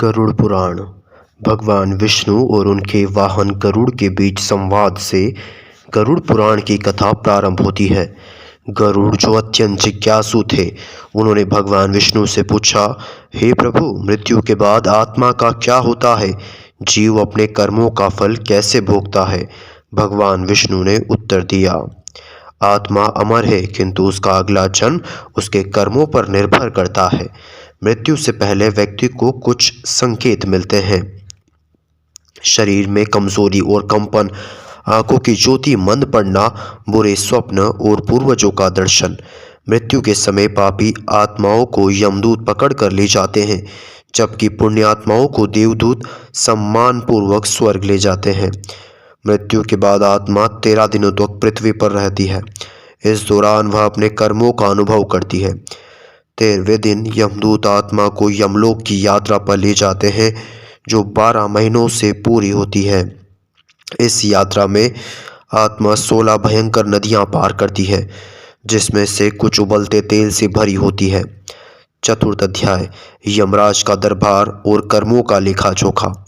गरुड़ पुराण। भगवान विष्णु और उनके वाहन गरुड़ के बीच संवाद से गरुड़ पुराण की कथा प्रारंभ होती है। गरुड़ जो अत्यंत जिज्ञासु थे, उन्होंने भगवान विष्णु से पूछा, हे प्रभु, मृत्यु के बाद आत्मा का क्या होता है? जीव अपने कर्मों का फल कैसे भोगता है? भगवान विष्णु ने उत्तर दिया, आत्मा अमर है, किंतु उसका अगला जन्म उसके कर्मों पर निर्भर करता है। मृत्यु से पहले व्यक्ति को कुछ संकेत मिलते हैं। शरीर में कमजोरी और कंपन, आंखों की ज्योति मंद पड़ना, बुरे स्वप्न और पूर्वजों का दर्शन। मृत्यु के समय पापी आत्माओं को यमदूत पकड़ कर ले जाते हैं, जबकि पुण्य आत्माओं को देवदूत सम्मान पूर्वक स्वर्ग ले जाते हैं। मृत्यु के बाद आत्मा 13 दिनों तक पृथ्वी पर रहती है। इस दौरान वह अपने कर्मों का अनुभव करती है। 13वें दिन यमदूत आत्मा को यमलोक की यात्रा पर ले जाते हैं, जो 12 महीनों से पूरी होती है। इस यात्रा में आत्मा 16 भयंकर नदियां पार करती है, जिसमें से कुछ उबलते तेल से भरी होती है। चतुर्थ अध्याय, यमराज का दरबार और कर्मों का लेखा जोखा।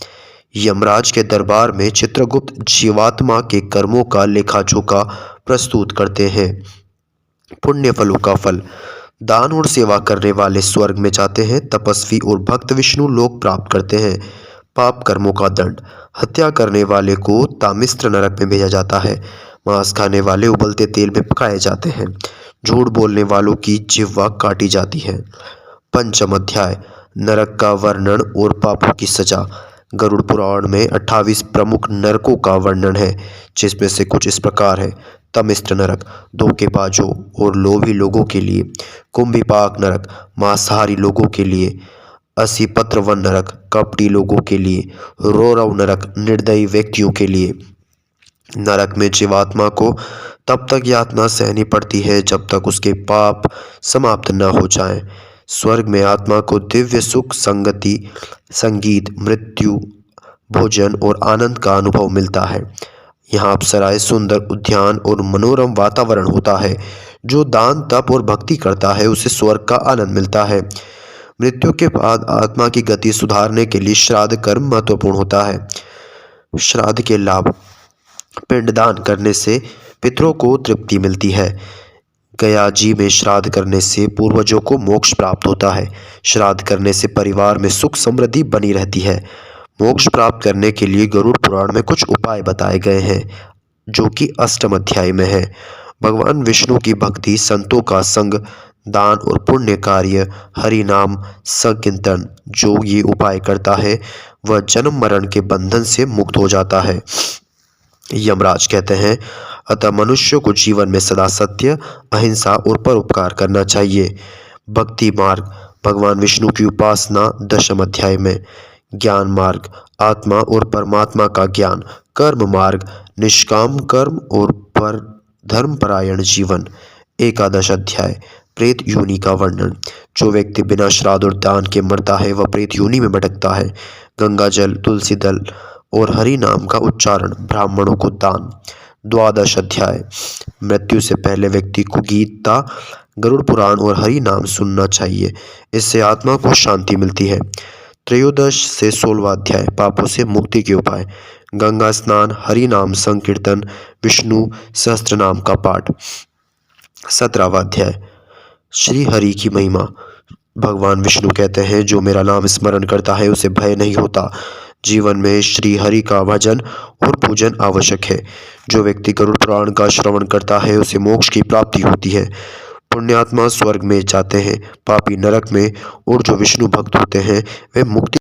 यमराज के दरबार में चित्रगुप्त जीवात्मा के कर्मों का लेखा जोखा प्रस्तुत करते हैं। पुण्य फलों का फल, दान और सेवा करने वाले स्वर्ग में जाते हैं, तपस्वी और भक्त विष्णु लोक प्राप्त करते हैं। पाप कर्मों का दंड, हत्या करने वाले को तामिस्त्र नरक में भेजा जाता है। मांस खाने वाले उबलते तेल में पकाए जाते हैं। झूठ बोलने वालों की जिह्वा काटी जाती है। पंचम अध्याय, नरक का वर्णन और पापों की सजा। गरुड़ पुराण में 28 प्रमुख नरकों का वर्णन है, जिसमें से कुछ इस प्रकार है। तमिस्त्र नरक, धोखेबाजों और लोभी लोगों के लिए। कुंभिपाक नरक, मांसाहारी लोगों के लिए। असिपत्रवन नरक, कपटी लोगों के लिए। रौरव नरक, निर्दयी व्यक्तियों के लिए। नरक में जीवात्मा को तब तक यातना सहनी पड़ती है जब तक उसके पाप समाप्त न हो जाएं। स्वर्ग में आत्मा को दिव्य सुख, संगति, संगीत, मृत्यु, भोजन और आनंद का अनुभव मिलता है। यहाँ अप्सराएं, सुंदर उद्यान और मनोरम वातावरण होता है। जो दान, तप और भक्ति करता है, उसे स्वर्ग का आनंद मिलता है। मृत्यु के बाद आत्मा की गति सुधारने के लिए श्राद्ध कर्म महत्वपूर्ण होता है। श्राद्ध के लाभ, पिंडदान करने से पितरों को तृप्ति मिलती है। गया जी में श्राद्ध करने से पूर्वजों को मोक्ष प्राप्त होता है। श्राद्ध करने से परिवार में सुख समृद्धि बनी रहती है। मोक्ष प्राप्त करने के लिए गरुड़ पुराण में कुछ उपाय बताए गए हैं, जो कि 8वें अध्याय में है। भगवान विष्णु की भक्ति, संतों का संग, दान और पुण्य कार्य, हरि नाम संकीर्तन। जो ये उपाय करता है, वह जन्म मरण के बंधन से मुक्त हो जाता है। यमराज कहते हैं, अतः मनुष्य को जीवन में सदा सत्य, अहिंसा और परोपकार करना चाहिए। भक्ति मार्ग, भगवान विष्णु की उपासना 10वें अध्याय में। ज्ञान मार्ग, आत्मा और परमात्मा का ज्ञान। कर्म मार्ग, निष्काम कर्म और पर धर्मपरायण जीवन। 11 अध्याय, प्रेत योनि का वर्णन। जो व्यक्ति बिना श्राद्ध और दान के मरता है, वह प्रेत योनि में भटकता है। गंगा जल, तुलसी दल और हरि नाम का उच्चारण, ब्राह्मणों को दान। 12 अध्याय, मृत्यु से पहले व्यक्ति को गीता, गरुड़ पुराण और हरि नाम सुनना चाहिए। इससे आत्मा को शांति मिलती है। 13 से 16वां अध्याय, पापों से मुक्ति के उपाय। गंगा स्नान, हरि नाम संकीर्तन, विष्णु सहस्त्र नाम का पाठ। 17वां अध्याय, श्री हरि की महिमा। भगवान विष्णु कहते हैं, जो मेरा नाम स्मरण करता है, उसे भय नहीं होता। जीवन में श्री हरि का भजन और पूजन आवश्यक है। जो व्यक्ति गरुड़ पुराण का श्रवण करता है, उसे मोक्ष की प्राप्ति होती है। पुण्यात्मा स्वर्ग में जाते हैं, पापी नरक में, और जो विष्णु भक्त होते हैं, वे मुक्ति